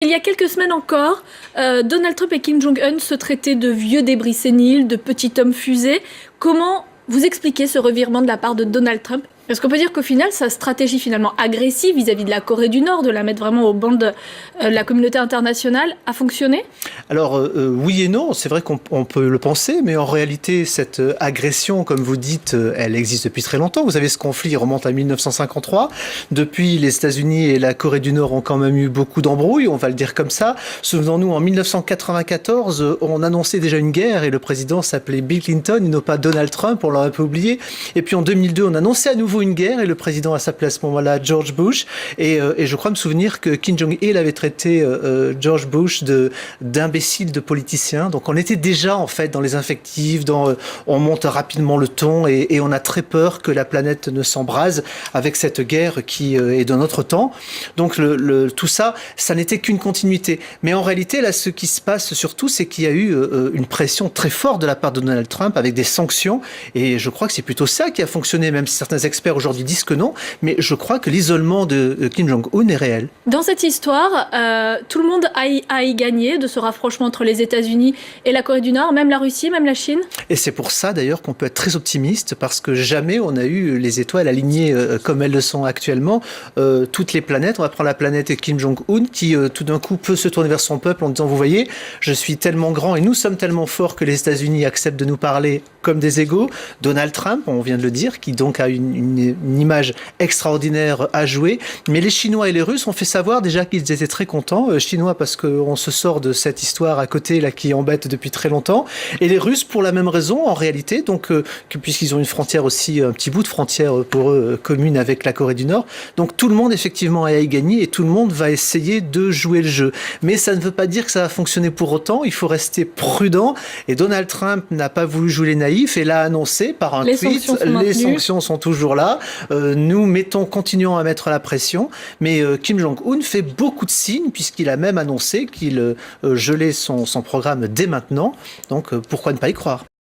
Il y a quelques semaines encore, Donald Trump et Kim Jong-un se traitaient de vieux débris séniles, de petits hommes fusés. Comment vous expliquez ce revirement de la part de Donald Trump? Parce qu'on peut dire qu'au final, sa stratégie finalement agressive vis-à-vis de la Corée du Nord, de la mettre vraiment au banc de la communauté internationale, a fonctionné? Alors oui et non, c'est vrai qu'on peut le penser, mais en réalité cette agression, comme vous dites, elle existe depuis très longtemps. Vous savez, ce conflit remonte à 1953. Depuis, les États-Unis et la Corée du Nord ont quand même eu beaucoup d'embrouilles, on va le dire comme ça. Souvenons-nous, en 1994, on annonçait déjà une guerre et le président s'appelait Bill Clinton, et non pas Donald Trump, on l'a un peu oublié. Et puis en 2002, on annonçait à nouveau une guerre et le président s'appelait à ce moment-là George Bush. Et je crois me souvenir que Kim Jong-il avait traité George Bush d'imbécile, de politicien. Donc on était déjà en fait dans les invectives, on monte rapidement le ton et on a très peur que la planète ne s'embrase avec cette guerre qui est de notre temps. Donc tout ça, ça n'était qu'une continuité. Mais en réalité, là, ce qui se passe surtout, c'est qu'il y a eu une pression très forte de la part de Donald Trump avec des sanctions. Et je crois que c'est plutôt ça qui a fonctionné, même si certains experts aujourd'hui disent que non. Mais je crois que l'isolement de Kim Jong-un est réel. Dans cette histoire, tout le monde a y gagné de ce rapprochement entre les États-Unis et la Corée du Nord, même la Russie, même la Chine. Et c'est pour ça d'ailleurs qu'on peut être très optimiste, parce que jamais on a eu les étoiles alignées comme elles le sont actuellement. Toutes les planètes, on va prendre la planète Kim Jong-un qui tout d'un coup peut se tourner vers son peuple en disant, vous voyez, je suis tellement grand et nous sommes tellement forts que les États-Unis acceptent de nous parler comme des égaux. Donald Trump, on vient de le dire, qui donc a une image extraordinaire à jouer. Mais les Chinois et les Russes ont fait savoir déjà qu'ils étaient très contents. Chinois parce qu'on se sort de cette histoire à côté là qui embête depuis très longtemps. Et les Russes pour la même raison en réalité, donc puisqu'ils ont une frontière aussi, un petit bout de frontière pour eux commune avec la Corée du Nord. Donc tout le monde effectivement a y gagné et tout le monde va essayer de jouer le jeu. Mais ça ne veut pas dire que ça va fonctionner pour autant. Il faut rester prudent. Et Donald Trump n'a pas voulu jouer les naïfs et l'a annoncé par un tweet. Les sanctions sont toujours là. Nous continuons à mettre la pression. Mais Kim Jong-un fait beaucoup de signes puisqu'il a même annoncé qu'il gelait son programme dès maintenant. Donc pourquoi ne pas y croire?